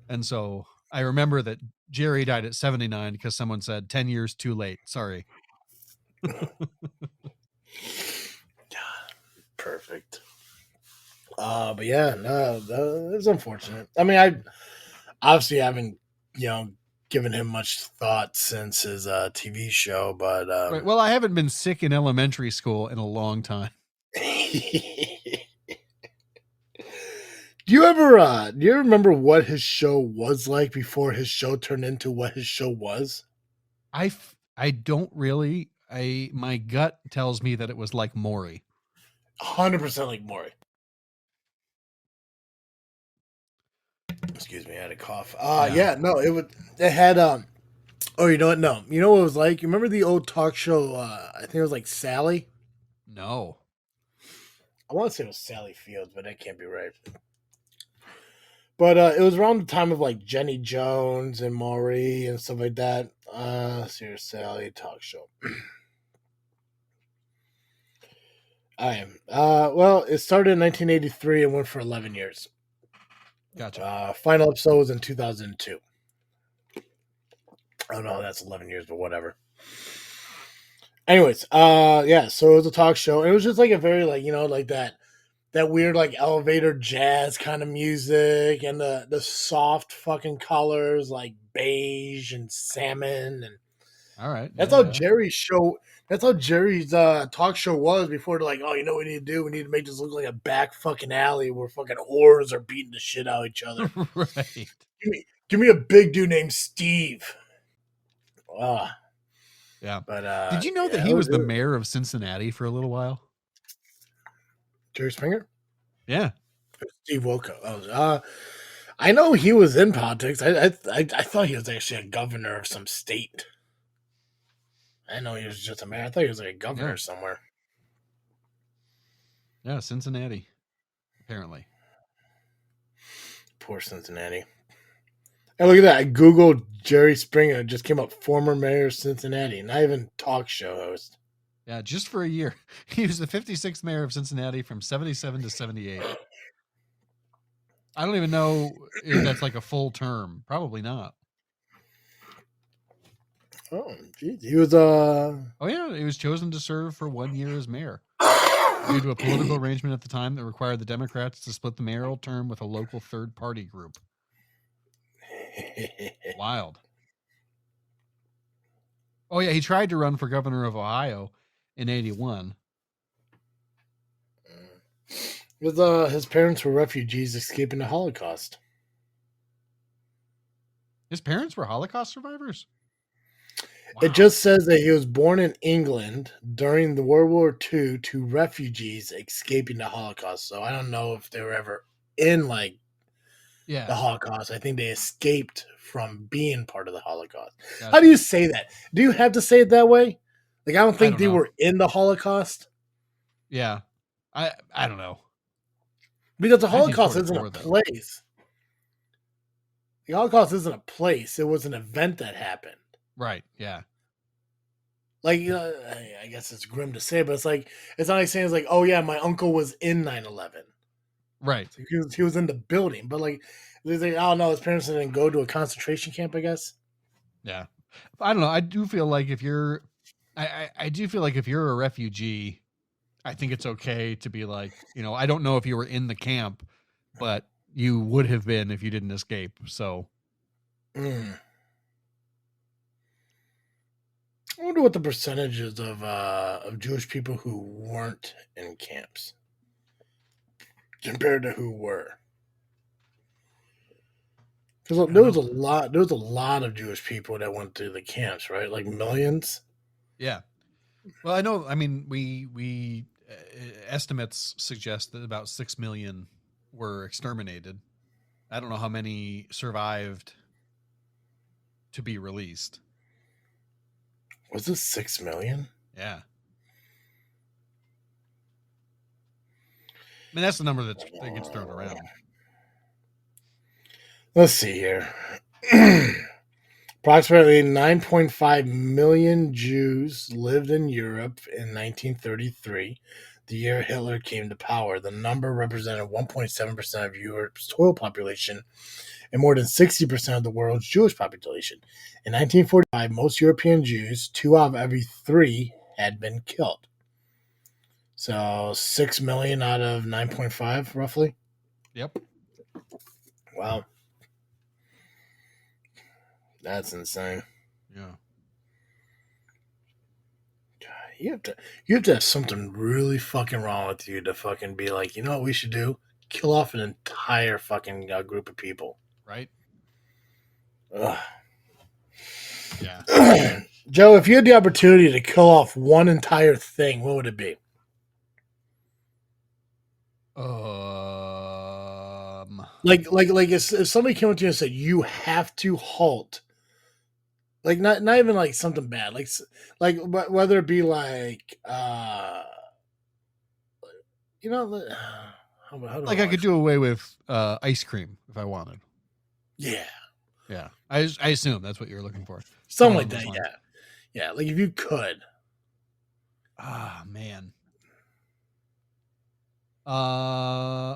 And so I remember that Jerry died at 79 because someone said 10 years too late. Sorry. Perfect. But yeah, no, it's unfortunate. I mean, I obviously haven't, given him much thought since his TV show, but right. Well, I haven't been sick in elementary school in a long time. Do you remember what his show was like before his show turned into what his show was? I don't really. My gut tells me that it was like Maury. 100% like Maury. Excuse me, I had a cough. Yeah, no, it had oh, you know what? No. You know what it was like? You remember the old talk show, I think it was like Sally? No. I want to say it was Sally Fields, but that can't be right. But it was around the time of like Jenny Jones and Maury and stuff like that. Serious Sally talk show. I am. Well, it started in 1983 and went for 11 years. Gotcha. Final episode was in 2002. Oh no, that's 11 years, but whatever. Anyways, yeah, so it was a talk show. It was just like a very like that weird like elevator jazz kind of music and the soft fucking colors like beige and salmon and All right. That's how Jerry's show. That's how Jerry's talk show was before. They're like, oh, you know what we need to do? We need to make this look like a back fucking alley where fucking whores are beating the shit out of each other. Right. Give me a big dude named Steve. Yeah. But did you know that he was the mayor of Cincinnati for a little while? Jerry Springer? Yeah. Steve Wilkos. I know he was in politics. I thought he was actually a governor of some state. I know he was just a mayor. I thought he was like a governor somewhere. Yeah, Cincinnati. Apparently. Poor Cincinnati. Hey, look at that. I Googled Jerry Springer. It just came up, former mayor of Cincinnati. Not even talk show host. Yeah, just for a year. He was the 56th mayor of Cincinnati from 77 to 78. I don't even know if that's like a full term. Probably not. Oh, geez. He was Oh yeah, he was chosen to serve for 1 year as mayor due to a political arrangement at the time that required the Democrats to split the mayoral term with a local third-party group. Wild. Oh yeah, he tried to run for governor of Ohio in 81. His parents were refugees escaping the Holocaust. His parents were Holocaust survivors? Wow. It just says that he was born in England during the World War II to refugees escaping the Holocaust. So I don't know if they were ever in the Holocaust. I think they escaped from being part of the Holocaust. Gotcha. How do you say that? Do you have to say it that way? Like, I don't think they were in the Holocaust. Yeah. I don't know. Because the Holocaust isn't a place. The Holocaust isn't a place. It was an event that happened. Right. Yeah. Like, I guess it's grim to say, but it's not like saying it's like, oh yeah, my uncle was in 9/11. Right. So he was in the building, but like, they say, oh no, his parents didn't go to a concentration camp, I guess. Yeah. I don't know. I do feel like if you're a refugee, I think it's okay to be like, I don't know if you were in the camp, but you would have been if you didn't escape. So. I wonder what the percentages of Jewish people who weren't in camps compared to who were. Because there was a lot of Jewish people that went to the camps, right? Like millions. Yeah. Well, I know. I mean, we estimates suggest that about 6 million were exterminated. I don't know how many survived to be released. Was it 6 million? Yeah. I mean, that's the number that gets thrown around. Let's see here. Approximately 9.5 million Jews lived in Europe in 1933, the year Hitler came to power. The number represented 1.7% of Europe's total population and more than 60% of the world's Jewish population. In 1945, most European Jews, 2 out of every 3, had been killed. So 6 million out of 9.5, roughly? Yep. Wow. That's insane. Yeah. You have to have something really fucking wrong with you to fucking be like, you know what we should do? Kill off an entire fucking group of people. Right? Ugh. Yeah. Joe, if you had the opportunity to kill off one entire thing, what would it be? Like if somebody came up to you and said you have to halt, like not even like something bad, like whether it be like how like I could do away with ice cream if I wanted. Yeah. Yeah. I assume that's what you're looking for. Something like that. Yeah. Yeah. Like if you could. Ah, man.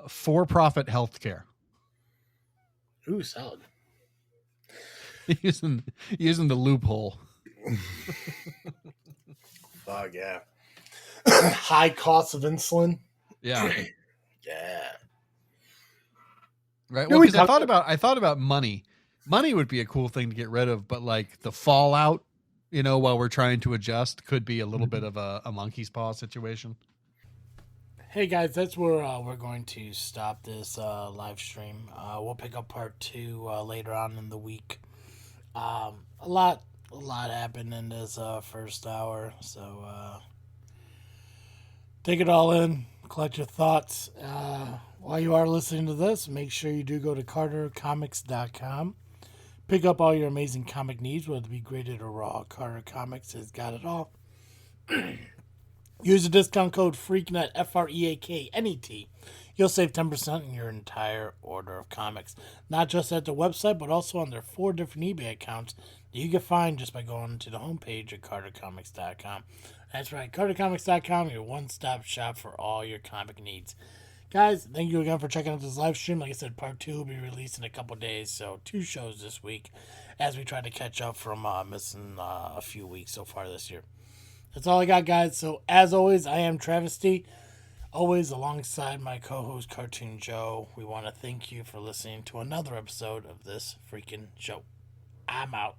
For-profit healthcare. Ooh, solid. using the loophole. Fuck yeah. High cost of insulin. Yeah. Yeah. Right. Well, because I thought about money. Money would be a cool thing to get rid of, but like the fallout, while we're trying to adjust, could be a little bit of a monkey's paw situation. Hey guys, that's where we're going to stop this live stream. We'll pick up part 2 later on in the week. A lot happened in this first hour, so take it all in, collect your thoughts. While you are listening to this, make sure you do go to cartercomics.com. Pick up all your amazing comic needs, whether it be graded or raw. Carter Comics has got it all. Use the discount code FREAKNET, FREAKNET. You'll save 10% in your entire order of comics. Not just at the website, but also on their 4 different eBay accounts that you can find just by going to the homepage at cartercomics.com. That's right, cartercomics.com, your one-stop shop for all your comic needs. Guys, thank you again for checking out this live stream. Like I said, part 2 will be released in a couple days, so 2 shows this week as we try to catch up from missing a few weeks so far this year. That's all I got, guys. So, as always, I am Travesty, always alongside my co-host, Cartoon Joe. We want to thank you for listening to another episode of this freaking show. I'm out.